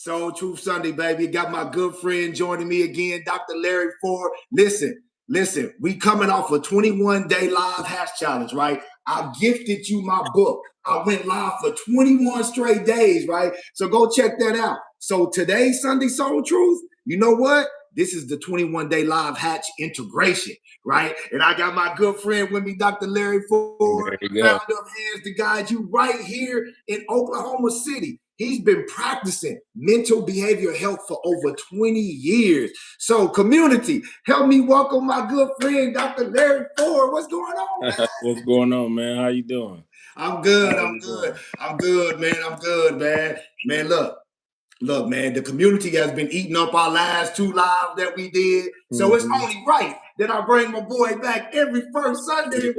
Soul Truth Sunday, baby. Got my good friend joining me again, Dr. Larry Ford. Listen, we coming off a 21-day live hash challenge, right? I gifted you my book. I went live for 21 straight days, right? So go check that out. So today's Sunday Soul Truth, you know what? This is the 21-day live hatch integration, right? And I got my good friend with me, Dr. Larry Ford, founder of Hands to Guide You, right here in Oklahoma City. He's been practicing mental behavioral health for over 20 years. So, community, help me welcome my good friend, Dr. Larry Ford. What's going on, man? What's going on, man? How you doing? I'm good, man. Man, look, man, the community has been eating up our last two lives that we did. So it's only right that I bring my boy back every first Sunday and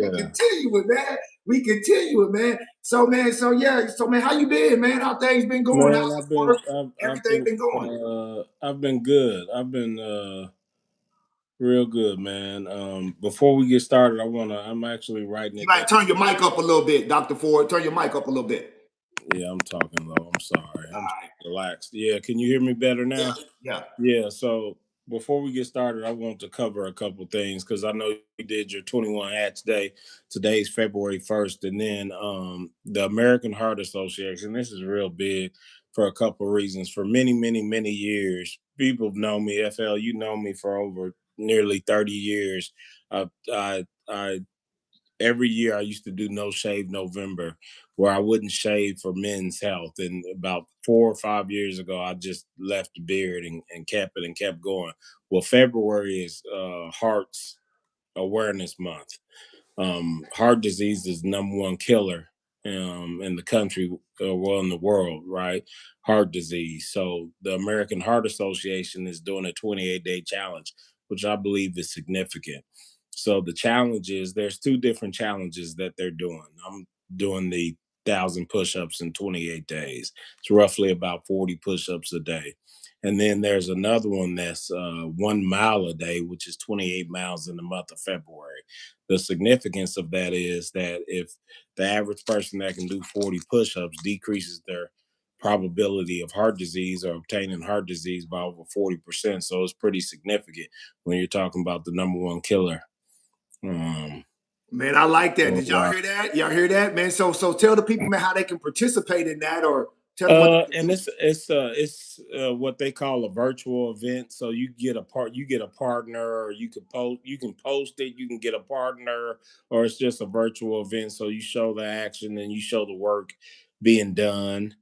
we continue it, man. So, man, how you been, man? How things been going? Man, Everything been going? I've been good. I've been real good, man. Before we get started, I'm actually writing it. You might turn your mic up a little bit, Dr. Ford. Turn your mic up a little bit. Yeah, I'm talking low. I'm sorry. I'm relaxed. Yeah, can you hear me better now? Yeah. So before we get started, I want to cover a couple things because I know you did your 21 Hatch Day. Today's February 1st. And then the American Heart Association, this is real big for a couple of reasons. For many, many, many years, people know me, FL, you know me for over nearly 30 years. Every year I used to do No Shave November, where I wouldn't shave for men's health. And about 4 or 5 years ago, I just left the beard and kept it and kept going. Well, February is Heart's Awareness Month. Heart disease is the number one killer in the country, well, in the world, right? Heart disease. So the American Heart Association is doing a 28-day challenge, which I believe is significant. So the challenge is there's two different challenges that they're doing. I'm doing the 1,000 push-ups in 28 days. It's roughly about 40 push-ups a day. And then there's another one that's 1 mile a day, which is 28 miles in the month of February. The significance of that is that if the average person that can do 40 push-ups decreases their probability of heart disease or obtaining heart disease by over 40%. So it's pretty significant when you're talking about the number one killer. Man, I like that. Did y'all hear that? Y'all hear that, man? So tell the people, man, how they can participate in that, or tell them and it's what they call a virtual event. So you get a partner, or you can post it, you can get a partner, or it's just a virtual event. So you show the action and you show the work being done.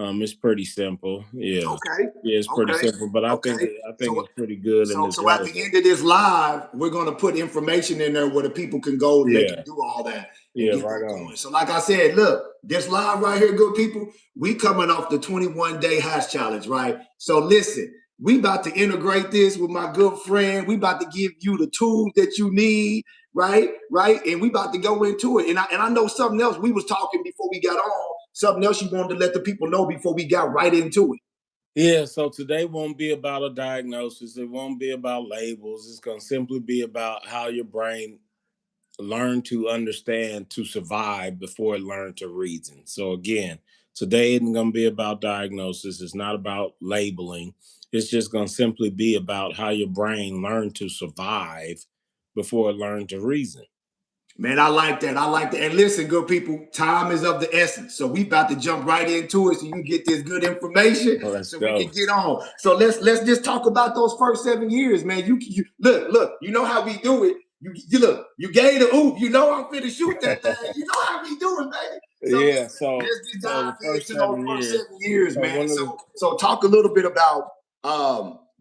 It's pretty simple. Yeah. Okay. Yeah, it's pretty simple, but I think it's pretty good. So at the end of this live, we're gonna put information in there where the people can go and they can do all that. Yeah, right on. So like I said, look, this live right here, good people, we coming off the 21-day hash challenge, right? So listen, we about to integrate this with my good friend. We about to give you the tools that you need, right? And we about to go into it. And I know something else. We was talking before we got on. Something else you wanted to let the people know before we got right into it. Yeah, so today won't be about a diagnosis. It won't be about labels. It's going to simply be about how your brain learned to understand to survive before it learned to reason. So again, today isn't going to be about diagnosis. It's not about labeling. It's just going to simply be about how your brain learned to survive before it learned to reason. Man, I like that. And listen, good people, time is of the essence. So we about to jump right into it so you can get this good information we can get on. So let's just talk about those first 7 years, man. You look, you know how we do it. You look, you gave the oop, you know I'm finna shoot that thing. You know how we do it, baby. So let's get dive into those first 7 years, man. So talk a little bit about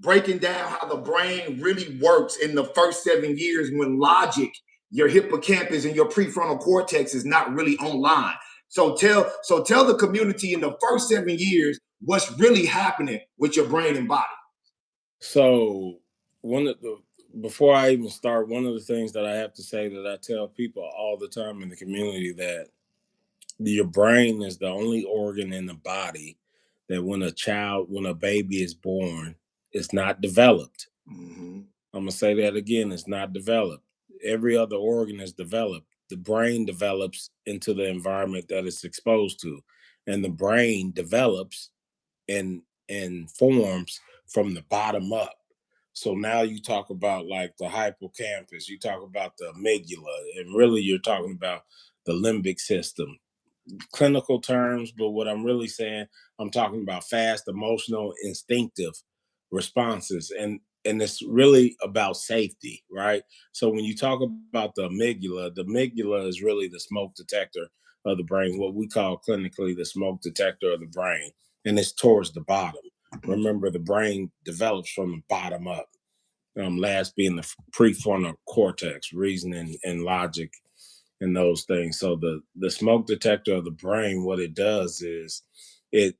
breaking down how the brain really works in the first 7 years when logic, your hippocampus and your prefrontal cortex is not really online. So tell the community in the first 7 years what's really happening with your brain and body. So before I even start, one of the things that I have to say that I tell people all the time in the community, that your brain is the only organ in the body that when a baby is born, it's not developed. I'm gonna say that again, it's not developed. Every other organ is developed. The brain develops into the environment that it's exposed to. And the brain develops and and forms from the bottom up. So now you talk about like the hippocampus, you talk about the amygdala, and really you're talking about the limbic system. Clinical terms, but what I'm really saying, I'm talking about fast, emotional, instinctive responses. And it's really about safety, right? So when you talk about the amygdala is really the smoke detector of the brain, what we call clinically the smoke detector of the brain. And it's towards the bottom. Remember, the brain develops from the bottom up. Last being the prefrontal cortex, reasoning and logic and those things. So the smoke detector of the brain, what it does is it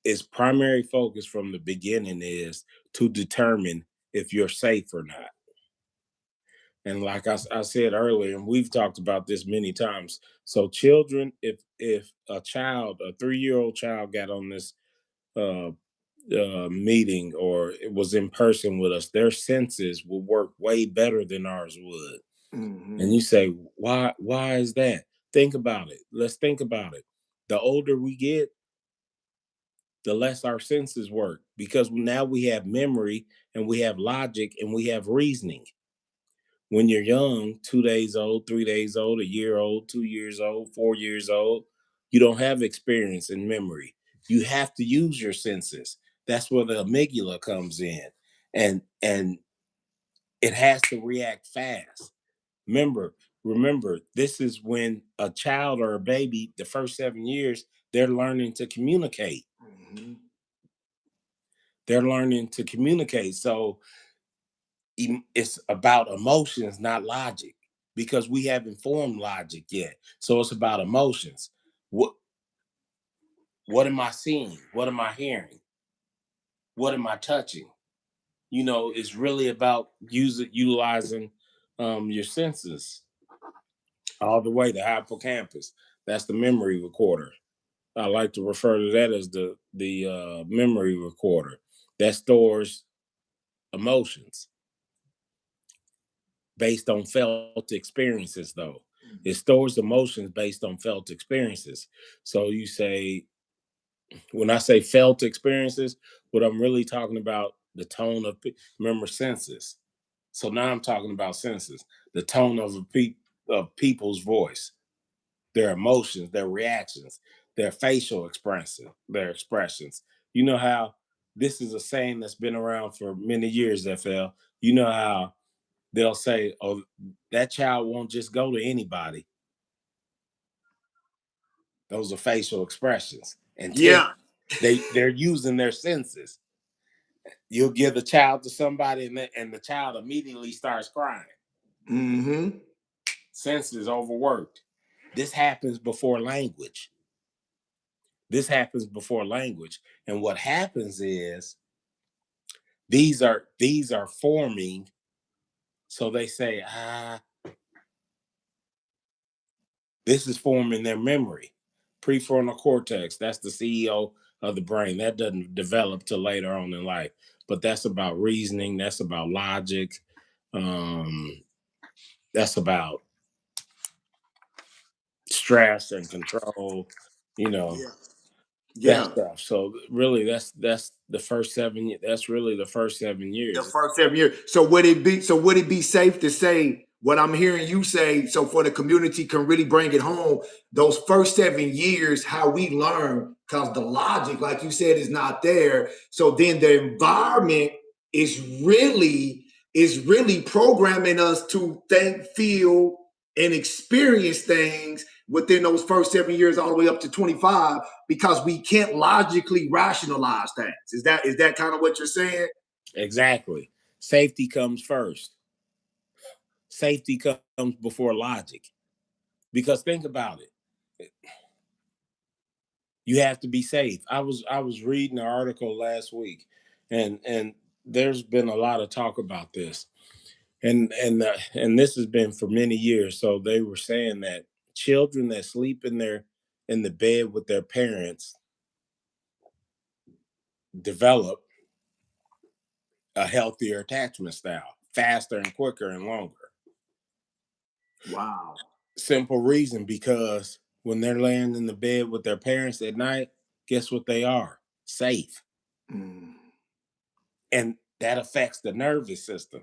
its primary focus from the beginning is to determine if you're safe or not. And like I said earlier, and we've talked about this many times. So children, if a child, a 3-year-old child, got on this uh, meeting or it was in person with us, their senses will work way better than ours would. And Mm-hmm. you say, why is that? Think about it. Let's think about it. The older we get, the less our senses work because now we have memory and we have logic and we have reasoning. When you're young, 2 days old, 3 days old, a year old, 2 years old, 4 years old, you don't have experience and memory. You have to use your senses. That's where the amygdala comes in. And it has to react fast. Remember, remember, this is when a child or a baby, the first 7 years, they're learning to communicate. Mm-hmm. They're learning to communicate. So it's about emotions, not logic, because we haven't formed logic yet. So it's about emotions. What what am I seeing? What am I hearing? What am I touching? It's really about utilizing your senses all the way. The hippocampus, that's the memory recorder. I like to refer to that as the memory recorder that stores emotions based on felt experiences. Though it stores emotions based on felt experiences. So you say, when I say felt experiences, what I'm really talking about the tone of remember senses. So now I'm talking about senses, the tone of of people's voice, their emotions, their reactions, their facial expression, their expressions. You know how this is a saying that's been around for many years, FL. You know how they'll say, "Oh, that child won't just go to anybody." Those are facial expressions, intent. Yeah. They're using their senses. You'll give the child to somebody, and the child immediately starts crying. Mm-hmm. Senses overworked. This happens before language. This happens before language. And what happens is these are forming. So they say, this is forming their memory. Prefrontal cortex, that's the CEO of the brain. That doesn't develop till later on in life. But that's about reasoning, that's about logic. Um, that's about stress and control, you know, Yeah. that Yeah. stuff. So really that's the first 7 that's really the first seven The years. first 7 years. So would it be safe to say what I'm hearing you say? So for the community can really bring it home, those first 7 years, how we learn, because the logic, like you said, is not there. So then the environment is really programming us to think, feel, and experience things within those first 7 years all the way up to 25 because we can't logically rationalize things. Is that kind of what you're saying? Exactly. Safety comes first. Safety comes before logic. Because think about it. You have to be safe. I was reading an article last week, and there's been a lot of talk about this, and this has been for many years. So they were saying that children that sleep in the bed with their parents develop a healthier attachment style, faster and quicker and longer. Wow. Simple reason, because when they're laying in the bed with their parents at night, guess what they are? Safe. Mm. And that affects the nervous system,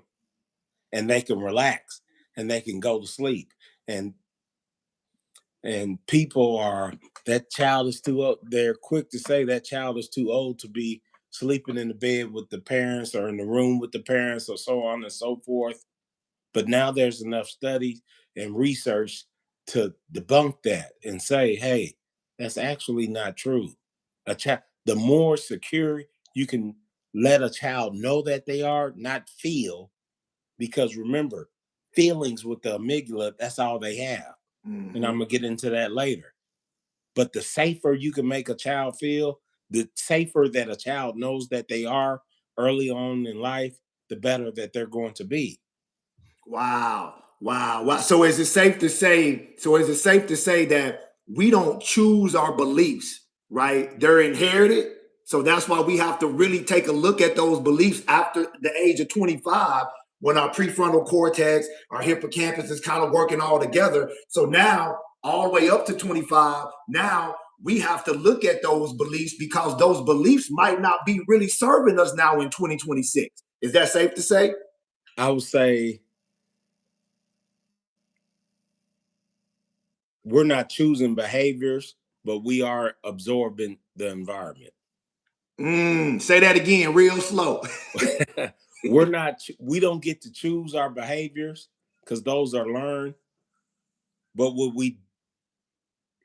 and they can relax and they can go to sleep. And people are, that child is too old. They're quick to say that child is too old to be sleeping in the bed with the parents or in the room with the parents or so on and so forth. But now there's enough study and research to debunk that and say, hey, that's actually not true. A child, the more secure you can let a child know that they are, not feel, because remember, feelings with the amygdala, that's all they have. And I'm Hmm. gonna get into that later. But the safer you can make a child feel, the safer that a child knows that they are early on in life, the better that they're going to be. Wow. Wow. Wow. So is it safe to say, that we don't choose our beliefs, right? They're inherited. So that's why we have to really take a look at those beliefs after the age of 25, when our prefrontal cortex, our hippocampus is kind of working all together. So now, all the way up to 25, now we have to look at those beliefs, because those beliefs might not be really serving us now in 2026. Is that safe to say? I would say we're not choosing behaviors, but we are absorbing the environment. Say that again, real slow. We don't get to choose our behaviors because those are learned. But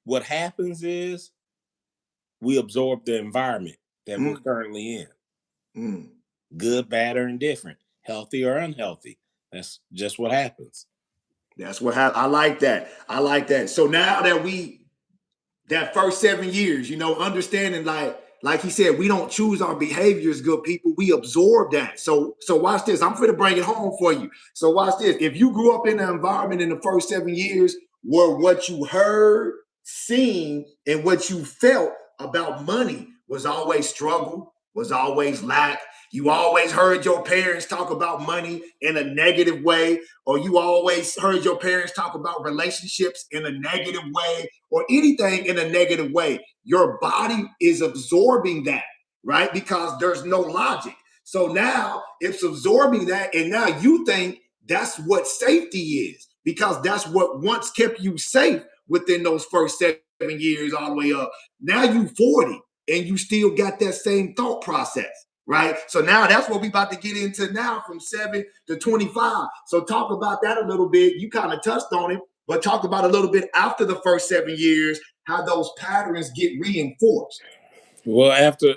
what happens is we absorb the environment that we're Mm, currently in, mm. good, bad, or indifferent, healthy or unhealthy. That's just what happens. That's what I like that. I like that. So now that that first 7 years, understanding, like he said, we don't choose our behaviors, good people. We absorb that. So watch this. I'm going to bring it home for you. So watch this. If you grew up in an environment in the first 7 years where what you heard, seen, and what you felt about money was always struggle, was always lack. You always heard your parents talk about money in a negative way, or you always heard your parents talk about relationships in a negative way, or anything in a negative way. Your body is absorbing that, right? Because there's no logic. So now it's absorbing that, and now you think that's what safety is, because that's what once kept you safe within those first 7 years all the way up. Now you 40 and you still got that same thought process, right? So now that's what we about to get into now, from 7 to 25. So talk about that a little bit. You kind of touched on it, but talk about a little bit after the first 7 years, how those patterns get reinforced. Well, after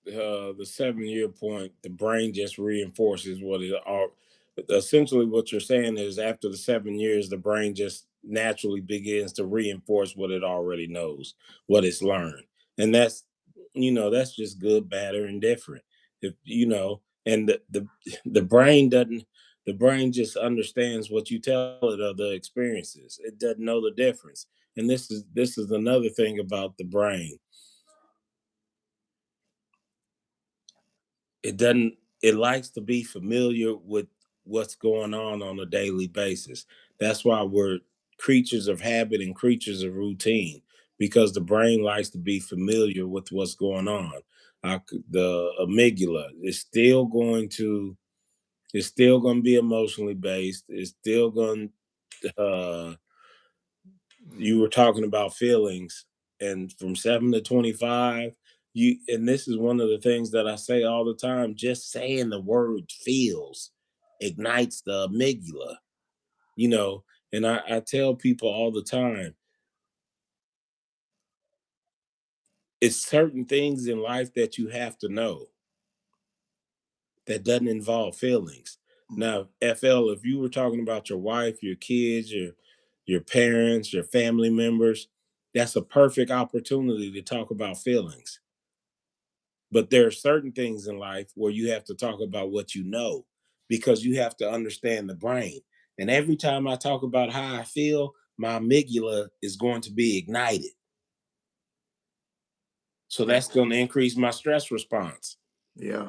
the 7 year point, the brain just reinforces what it all. Essentially, what you're saying is after the 7 years, the brain just naturally begins to reinforce what it already knows, what it's learned, and that's just good, bad, or indifferent. If and the brain doesn't. The brain just understands what you tell it of the experiences. It doesn't know the difference. And this is another thing about the brain. It doesn't it likes to be familiar with what's going on a daily basis. That's why we're creatures of habit and creatures of routine, because the brain likes to be familiar with what's going on. The amygdala is still going to be emotionally based. It's still going you were talking about feelings, and from 7 to 25, and this is one of the things that I say all the time, just saying the word feels ignites the amygdala, you know and I tell people all the time, it's certain things in life that you have to know that doesn't involve feelings. Now, FL, if you were talking about your wife, your kids, your parents, your family members, that's a perfect opportunity to talk about feelings. But there are certain things in life where you have to talk about what you know, because you have to understand the brain. And every time I talk about how I feel, my amygdala is going to be ignited. So Yeah, that's going to increase my stress response. yeah,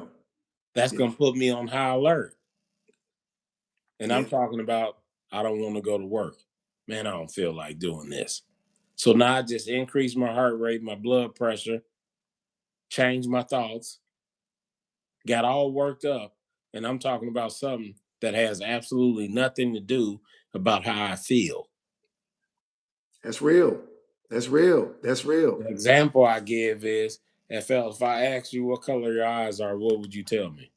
That's yeah, going to put me on high alert. And I'm yeah. talking about, I don't want to go to work. Man, I don't feel like doing this. So now I just increase my heart rate, my blood pressure, changed my thoughts, got all worked up, and I'm talking about something that has absolutely nothing to do about how I feel. That's real. That's real. That's real. The example I give is, if I asked you what color your eyes are, what would you tell me?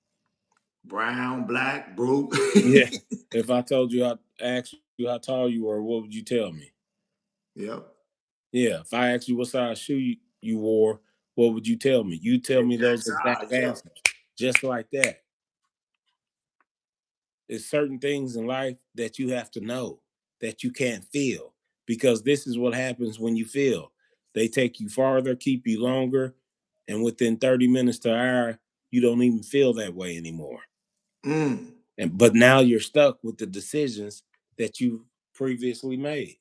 Brown, black, blue. Yeah. If I told you, I asked you how tall you were, what would you tell me? Yep. Yeah. If I asked you what size shoe you wore, what would you tell me? You tell me Exact those exact size. Yep. answers, just like that. There's certain things in life that you have to know that you can't feel, because this is what happens when you feel. They take you farther, keep you longer, and within 30 minutes to an hour, you don't even feel that way anymore. Mm. But now you're stuck with the decisions that you previously made.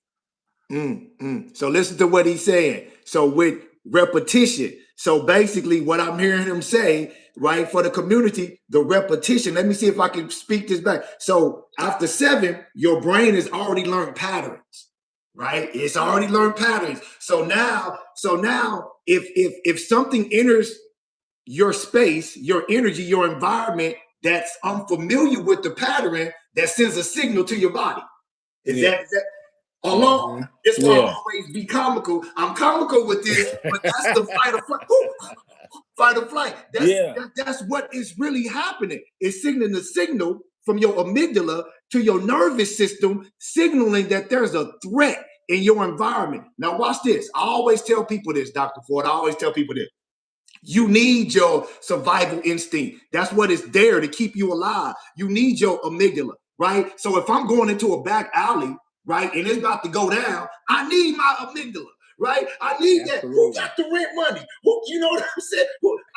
So listen to what he's saying. So with repetition, so basically what I'm hearing him say, right, for the community, the repetition. Let me see if I can speak this back. So after 7, your brain has already learned patterns, right? It's already learned patterns. So now, if something enters your space, your energy, your environment that's unfamiliar with the pattern, that sends a signal to your body. Is Yeah. that alarm? Mm-hmm. That's why I'm Yeah. always be comical. I'm comical with this, but that's the fight or flight. Fight or flight. Yeah. That's what is really happening. It's signaling the signal from your amygdala to your nervous system, signaling that there's a threat in your environment. Now, watch this. I always tell people this, Dr. Ford. I always tell people this. You need your survival instinct. That's what is there to keep you alive. You need your amygdala, right? So if I'm going into a back alley, right, and it's about to go down, I need my amygdala, right? I need that. Who Absolutely. got the rent money? Who, you know what I'm saying?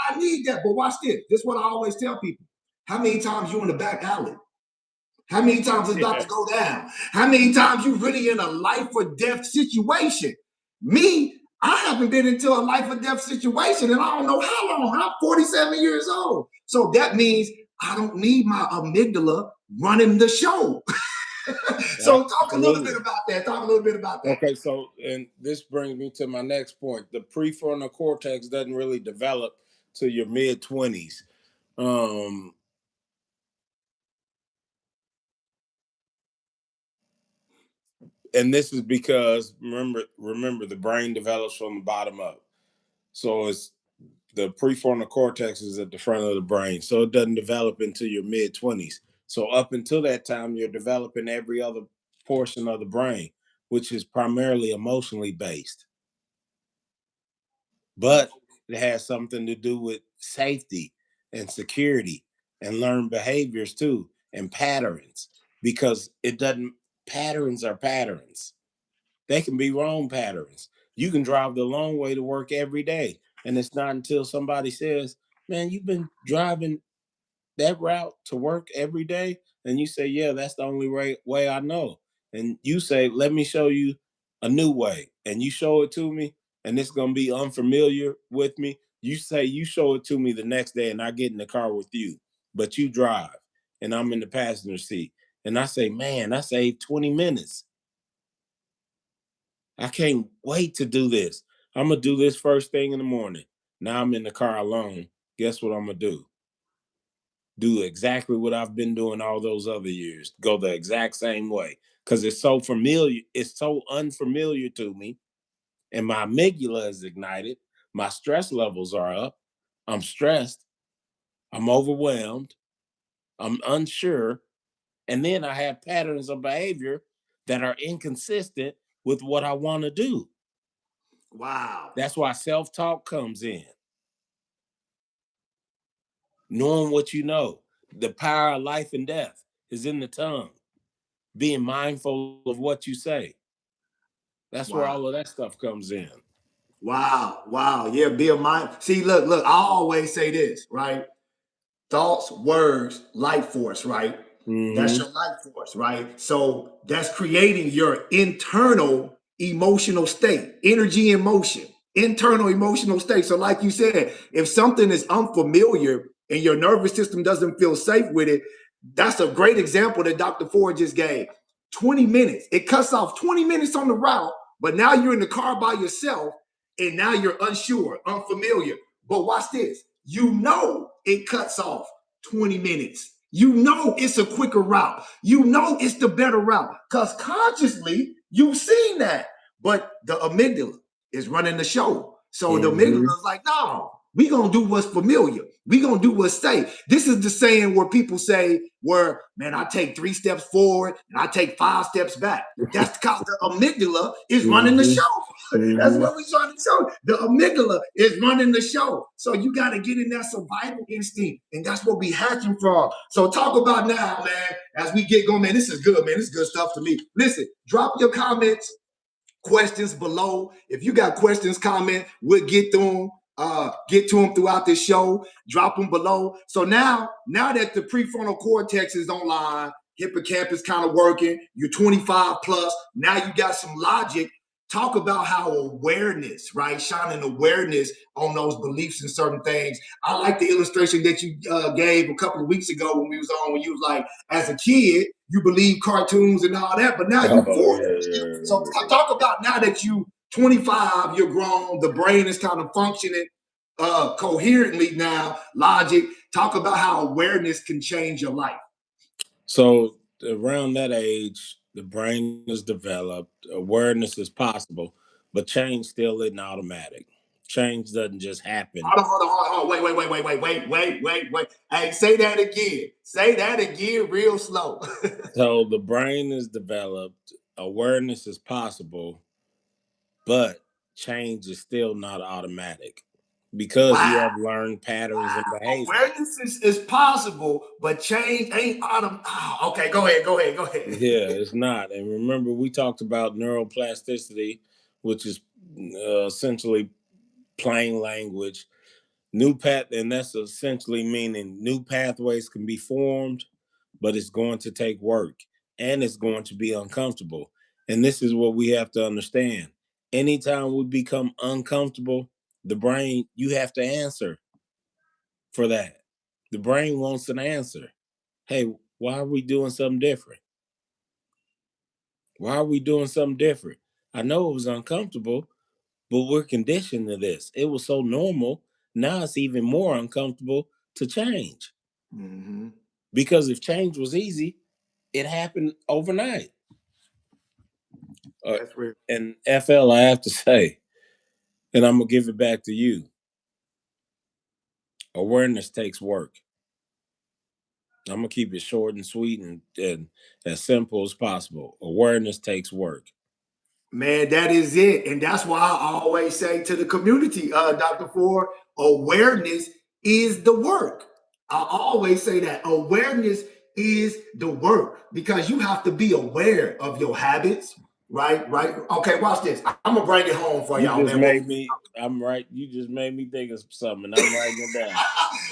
I need that. But watch this. This is what I always tell people. How many times you in the back alley? How many times it's about to go down? How many times you really in a life or death situation? Me, I haven't been into a life or death situation and I don't know how long. I'm 47 years old. So that means I don't need my amygdala running the show. So talk a little bit about that. Talk a little bit about that. Okay, so and this brings me to my next point. The prefrontal cortex doesn't really develop to your mid-20s. Um, and this is because remember the brain develops from the bottom up. So it's the prefrontal cortex is at the front of the brain. So it doesn't develop until your mid-20s. So up until that time, you're developing every other portion of the brain, which is primarily emotionally based. But it has something to do with safety and security and learned behaviors too, and patterns, because it doesn't, patterns are patterns. They can be wrong patterns. You can drive the long way to work every day, and it's not until somebody says, man, you've been driving that route to work every day, and you say, yeah, that's the only way I know, and you say, let me show you a new way, and you show it to me, and it's going to be unfamiliar with me. You say you show it to me the next day, and I get in the car with you, but you drive and I'm in the passenger seat, and I say, man, I saved 20 minutes. I can't wait to do this. I'm going to do this first thing in the morning. Now I'm in the car alone. Guess what I'm going to do? Do exactly what I've been doing all those other years. Go the exact same way, because it's so familiar. It's so unfamiliar to me, and my amygdala is ignited. My stress levels are up. I'm stressed. I'm overwhelmed. I'm unsure, and then I have patterns of behavior that are inconsistent with what I want to do. Wow. That's why self-talk comes in. Knowing what you know. The power of life and death is in the tongue. Being mindful of what you say. That's where Wow. all of that stuff comes in. Wow. Wow. Yeah, be a mind. See, look, I always say this, right? Thoughts, words, life force, right? That's Mm-hmm. your life force, right? So that's creating your internal emotional state, energy and motion, internal emotional state. So, like you said, if something is unfamiliar and your nervous system doesn't feel safe with it, that's a great example that Dr. Ford just gave. 20 minutes. It cuts off 20 minutes on the route, but now you're in the car by yourself and now you're unsure, unfamiliar. But watch this. You know it cuts off 20 minutes. You know it's a quicker route. You know it's the better route. Because consciously, you've seen that. But the amygdala is running the show. So the amygdala is like, no, we gonna do what's familiar. We gonna do what's safe. This is the saying where people say, where, man, I take 3 steps forward and I take 5 steps back. That's because the amygdala is running the show. That's what we trying to show. The amygdala is running the show. So you got to get in that survival instinct. And that's what we hatching from. So talk about now, man, as we get going, man, this is good, man. This is good stuff to me. Listen, drop your comments, questions below. If you got questions, comment, we'll get to them throughout this show. Drop them below. So now that the prefrontal cortex is online, hippocampus kind of working, you're 25 plus, now you got some logic. Talk about how awareness, right? Shining awareness on those beliefs and certain things. I like the illustration that you gave a couple of weeks ago when we was on, when you was like, as a kid, you believe cartoons and all that, but now you're 40. So talk about now that you 25, you're grown, the brain is kind of functioning coherently now, logic. Talk about how awareness can change your life. So around that age, the brain is developed, awareness is possible, but change still isn't automatic. Change doesn't just happen. Hold on. Wait. Hey, say that again. Say that again real slow. So the brain is developed, awareness is possible, but change is still not automatic because you have learned patterns and behaviors. Awareness is possible, but change ain't automatic. Oh, okay, go ahead. Yeah, it's not. And remember, we talked about neuroplasticity, which is essentially plain language. And that's essentially meaning new pathways can be formed, but it's going to take work and it's going to be uncomfortable. And this is what we have to understand. Anytime we become uncomfortable, the brain, you have to answer for that. The brain wants an answer. Hey, why are we doing something different? Why are we doing something different? I know it was uncomfortable, but we're conditioned to this. It was so normal. Now it's even more uncomfortable to change. Mm-hmm. Because if change was easy, it happened overnight. That's real. And FL, I have to say, and I'm going to give it back to you. Awareness takes work. I'm going to keep it short and sweet and as simple as possible. Awareness takes work. Man, that is it. And that's why I always say to the community, Dr. Ford, awareness is the work. I always say that awareness is the work, because you have to be aware of your habits, right? Okay, watch this. I'm gonna bring it home for y'all, man. You just made me think of something. I'm writing it down.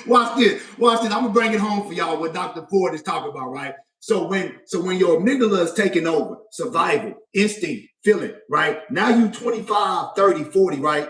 Watch this. I'm gonna bring it home for y'all what Dr. Ford is talking about, right? So when your amygdala is taking over, survival, instinct, feeling, right? Now you 25, 30, 40, right?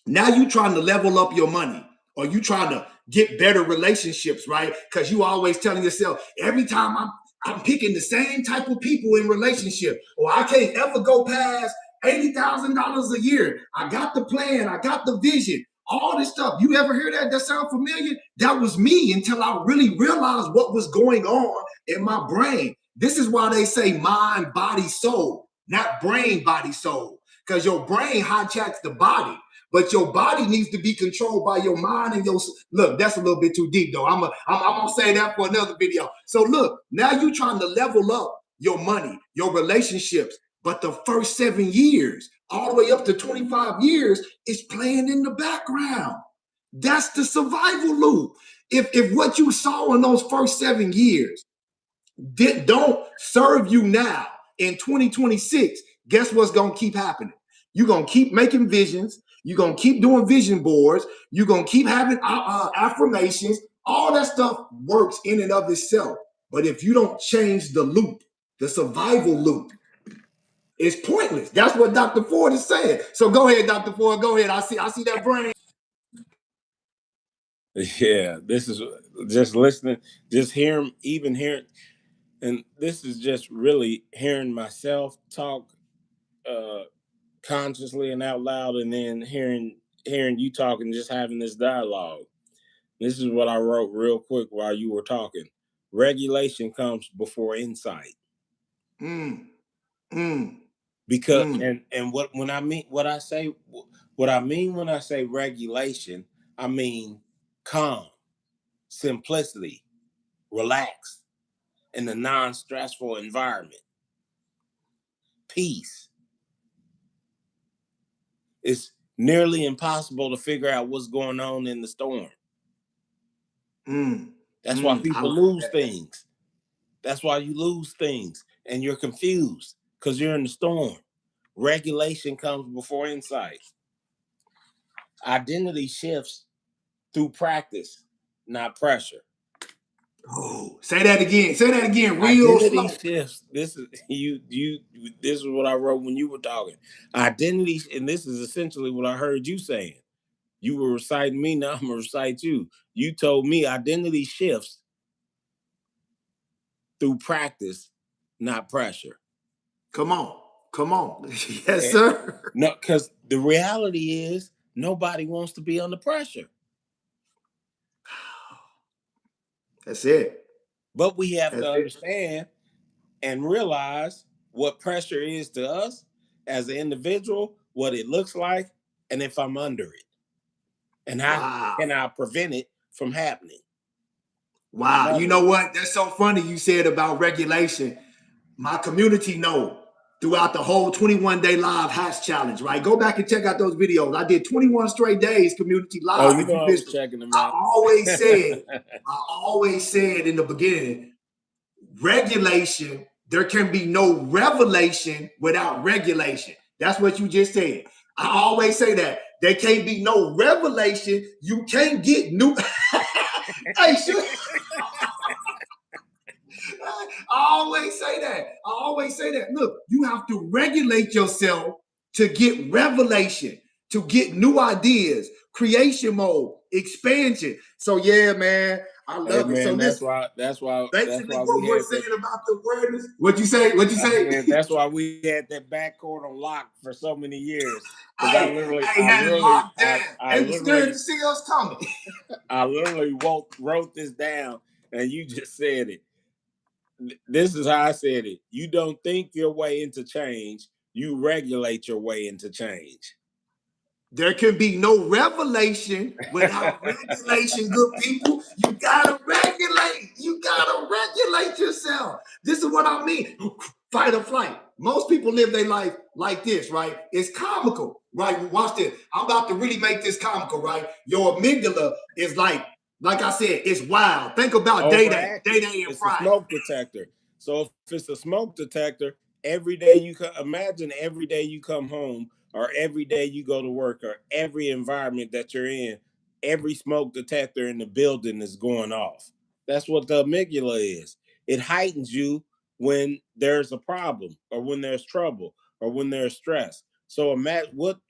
Now you trying to level up your money, or you trying to get better relationships, right? Because you always telling yourself, every time I'm picking the same type of people in relationship, or I can't ever go past $80,000 a year. I got the plan, I got the vision, all this stuff. You ever hear that? That sound familiar? That was me until I really realized what was going on in my brain. This is why they say mind, body, soul, not brain, body, soul. Because your brain hijacks the body, but your body needs to be controlled by your mind and your look. That's a little bit too deep, though. I'm gonna say that for another video. So look, now you trying to level up your money, your relationships, but the first 7 years, all the way up to 25 years, is playing in the background. That's the survival loop. If what you saw in those first 7 years don't serve you now in 2026, guess what's gonna keep happening? You're gonna keep making visions. You're gonna keep doing vision boards. You're gonna keep having affirmations. All that stuff works in and of itself. But if you don't change the loop, the survival loop, it's pointless. That's what Dr. Ford is saying. So go ahead, Dr. Ford. Go ahead. I see that brain. Yeah, this is just listening, just hearing, and this is just really hearing myself talk consciously and out loud, and then hearing hearing you talking, just having this dialogue. This is what I wrote real quick while you were talking. Regulation comes before insight. Mm, mm, Because mm, and what I mean what I mean when I say regulation, I mean calm, simplicity, relaxed in a non-stressful environment, peace. It's nearly impossible to figure out what's going on in the storm. mm, That's why I people like lose that. things. That's why you lose things and you're confused because you're in the storm. Regulation comes before insight. Identity shifts through practice, not pressure. Oh, say that again. Say that again, real Identity slow. shifts. This is you. This is what I wrote when you were talking. Identity, and this is essentially what I heard you saying. You were reciting me. Now I'm gonna recite you. You told me identity shifts through practice, not pressure. Come on. Come on. Yes, And, sir. no, because the reality is nobody wants to be under pressure. That's it. But we have to That's it. understand and realize what pressure is to us as an individual, what it looks like, and if I'm under it, and how Wow. can I prevent it from happening? Wow. You Another know what? That's so funny you said about regulation. My community know throughout the whole 21-day live hash challenge, right? Go back and check out those videos. I did 21 straight days community Oh, live. you If know you I was missed them, checking them I out. always said in the beginning, regulation, there can be no revelation without regulation. That's what you just said. I always say that. There can't be no revelation. You can't get new. Hey, sure. I always say that. I always say that. Look, you have to regulate yourself to get revelation, to get new ideas, creation mode, expansion. So yeah, man, I Hey love it. So man, listen, that's why basically what we we're had saying that. about the awareness. What you say? What you say? That's why we had that backcourt on lock for so many years. Because Hey, I had it locked down. I They were scared literally, to see us coming. I literally wrote this down, and you just said it. This is how I said it. You don't think your way into change. You regulate your way into change. There can be no revelation without regulation, good people. You gotta regulate. You gotta regulate yourself. This is what I mean. Fight or flight. Most people live their life like this, right? It's comical, right? Watch this. I'm about to really make this comical, right? Your amygdala is like I said, it's wild. Think about Day Day, Overactive. and It's a Friday. smoke detector. So if it's a smoke detector, every day imagine every day you come home or every day you go to work or every environment that you're in, every smoke detector in the building is going off. That's what the amygdala is. It heightens you when there's a problem or when there's trouble or when there's stress. So imagine what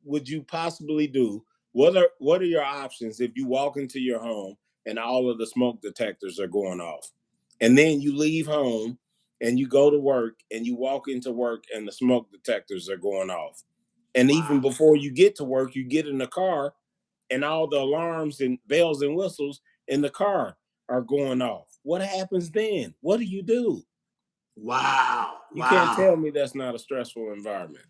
would you possibly do? What are your options if you walk into your home and all of the smoke detectors are going off? And then you leave home and you go to work and you walk into work and the smoke detectors are going off. And even Wow. before you get to work, you get in the car and all the alarms and bells and whistles in the car are going off. What happens then? What do you do? Wow. You can't Wow. tell me that's not a stressful environment.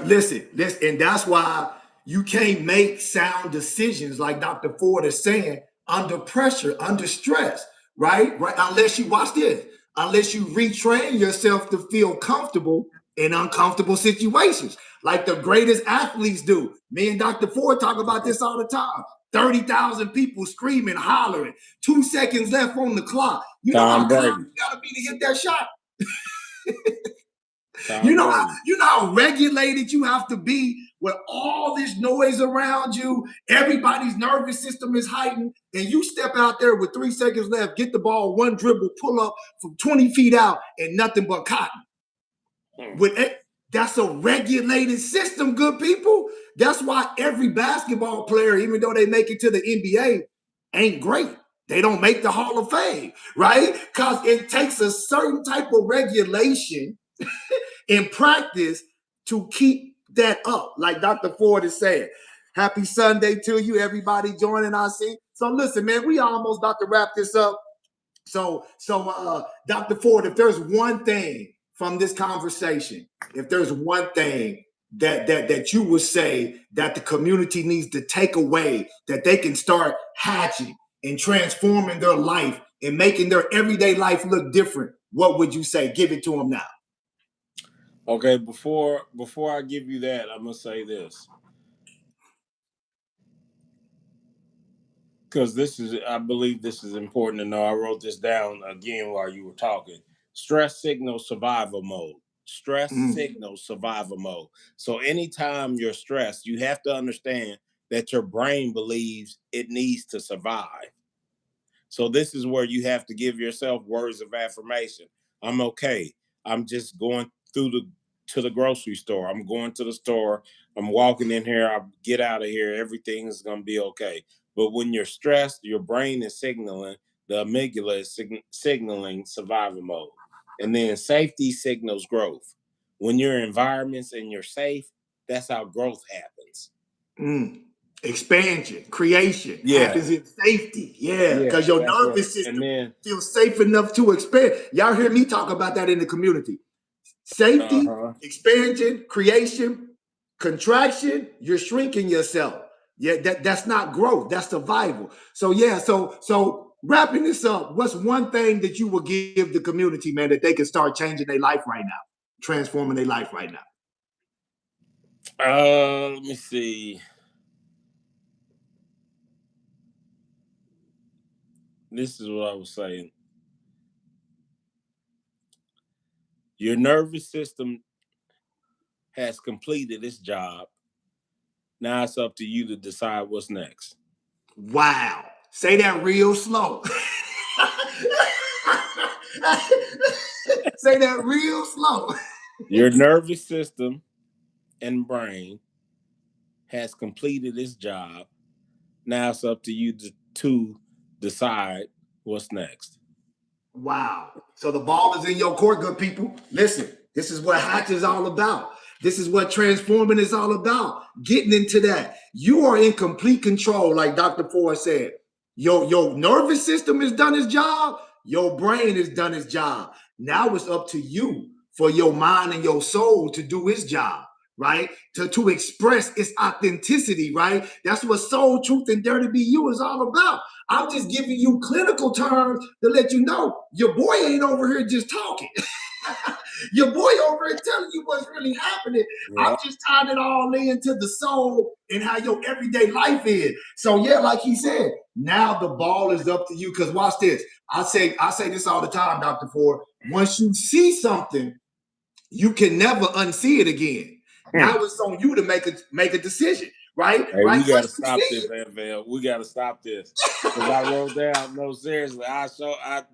Listen, and that's why you can't make sound decisions like Dr. Ford is saying under pressure, under stress, right? Right. Unless you watch this, unless you retrain yourself to feel comfortable in uncomfortable situations, like the greatest athletes do. Me and Dr. Ford talk about this all the time. 30,000 people screaming, hollering, 2 seconds left on the clock. You know how Tom calm Brady. you gotta be to hit that shot. Tom Brady. You know how regulated you have to be with all this noise around you. Everybody's nervous system is heightened, and you step out there with 3 seconds left, get the ball, one dribble, pull up from 20 feet out, and nothing but cotton. With it, that's a regulated system, good people. That's why every basketball player, even though they make it to the NBA, ain't great. They don't make the Hall of Fame, right? Because it takes a certain type of regulation in practice to keep that up, like Dr. Ford is saying. Happy Sunday to you, everybody joining us. So listen, man, we almost about to wrap this up. So Dr. Ford, if there's one thing from this conversation, if there's one thing that you would say that the community needs to take away, that they can start hatching and transforming their life and making their everyday life look different, what would you say? Give it to them now. Okay, before I give you that, I'm gonna say this. Because I believe this is important to know. I wrote this down again while you were talking. Stress signals survival mode. Stress signals survival mode. So anytime you're stressed, you have to understand that your brain believes it needs to survive. So this is where you have to give yourself words of affirmation. I'm okay. I'm just going to the grocery store. I'm going to the store. I'm walking in here. I get out of here. Everything's going to be okay. But when you're stressed, your brain is signaling, the amygdala is signaling survival mode. And then safety signals growth. When your environments and you're safe, that's how growth happens. Expansion, creation happens in safety. Because your nervous system feels safe enough to expand. Y'all hear me talk about that in the community. Safety, expansion, creation, contraction, you're shrinking yourself. Yeah, that's not growth, that's survival. So so wrapping this up, what's one thing that you will give the community, man, that they can start changing their life right now, transforming their life right now? Let me see. This is what I was saying. Your nervous system has completed its job. Now it's up to you to decide what's next. Wow. Say that real slow. Say that real slow. Your nervous system and brain has completed its job. Now it's up to you to decide what's next. Wow. So the ball is in your court, good people. Listen, this is what Hatch is all about. This is what transforming is all about. Getting into that. You are in complete control, like Dr. Ford said. Your nervous system has done its job. Your brain has done its job. Now it's up to you for your mind and your soul to do its job, right? To express its authenticity, right? That's what soul, truth, and dare to be you is all about. I'm just giving you clinical terms to let you know your boy ain't over here just talking. Your boy over here telling you what's really happening. Yeah. I'm just tying it all into the soul and how your everyday life is. So yeah, like he said, now the ball is up to you. Because watch this. I say this all the time, Dr. Ford. Once you see something, you can never unsee it again. Now it's on you to make a decision, right? Hey, right? We got to stop this, NFL. We got to stop this. Because I wrote down, no, seriously,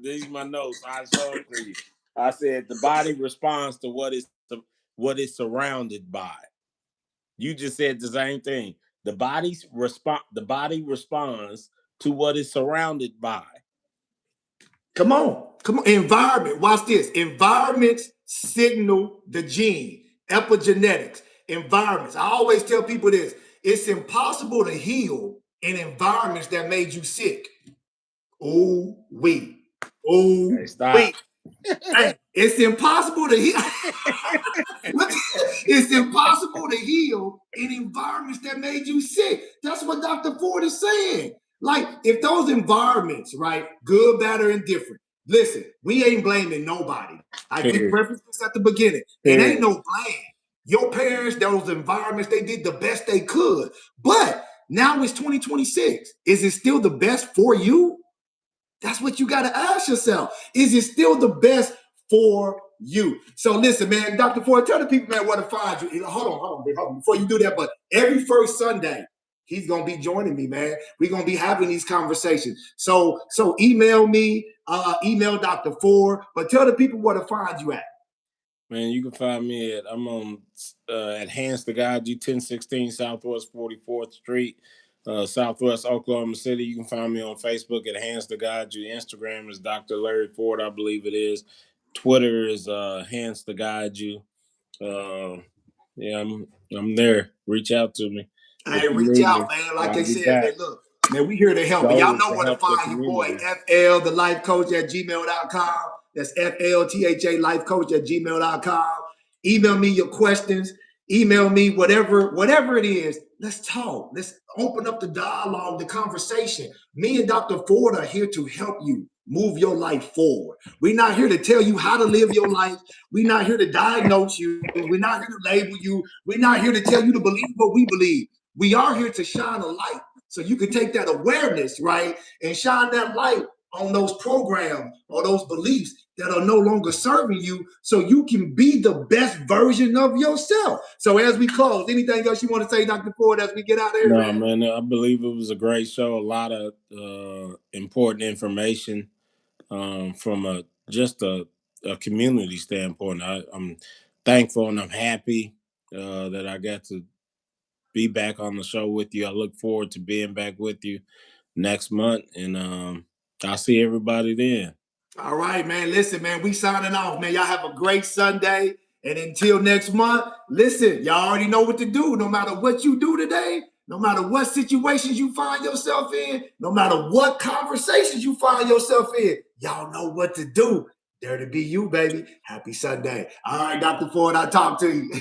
these are my notes. I showed it to you. I said the body responds to what it's surrounded by. You just said the same thing. The body responds to what it's surrounded by. Come on. Environment. Watch this. Environments signal the gene. Epigenetics. Environments. I always tell people this. It's impossible to heal in environments that made you sick. Ooh, wee. Ooh, wee. Hey, it's impossible to heal. It's impossible to heal in environments that made you sick. That's what Dr. Ford is saying. Like, if those environments, right, good, bad, or indifferent, listen, we ain't blaming nobody. I get preferences at the beginning. It ain't no blame. Your parents, those environments, they did the best they could. But now it's 2026. Is it still the best for you? That's what you got to ask yourself. Is it still the best for you? So listen, man, Dr. Ford, tell the people, man, where to find you. Hold on, before you do that, but every first Sunday, he's going to be joining me, man. We're going to be having these conversations. So email me, email Dr. Ford, but tell the people where to find you at. Man, you can find me I'm on at Hands to Guide You, 1016 Southwest 44th Street, Southwest Oklahoma City. You can find me on Facebook at Hands to Guide You. Instagram is Dr. Larry Ford, I believe it is. Twitter is Hands to Guide You. Yeah, I'm there. Reach out to me if Hey, you reach need out, me. man. Like I I'll be said, back. man, look, man, we here to help. And y'all Goal is know to where to help the find your boy, community. FL, the life coach at gmail.com. That's FLTHA life coach at gmail.com. Email me your questions. Email me whatever it is. Let's talk. Let's open up the dialogue, the conversation. Me and Dr. Ford are here to help you move your life forward. We're not here to tell you how to live your life. We're not here to diagnose you. We're not here to label you. We're not here to tell you to believe what we believe. We are here to shine a light so you can take that awareness, right, and shine that light on those programs or those beliefs that are no longer serving you so you can be the best version of yourself. So as we close, anything else you want to say, Dr. Ford, as we get out of here, No, man? man, I believe it was a great show. A lot of important information from just a community standpoint. I'm thankful and I'm happy that I got to be back on the show with you. I look forward to being back with you next month, and I'll see everybody then. All right, man. Listen, man, we signing off, man. Y'all have a great Sunday. And until next month, listen, y'all already know what to do. No matter what you do today, no matter what situations you find yourself in, no matter what conversations you find yourself in, y'all know what to do. Dare to be you, baby. Happy Sunday. All right, Dr. Ford, I'll talk to you.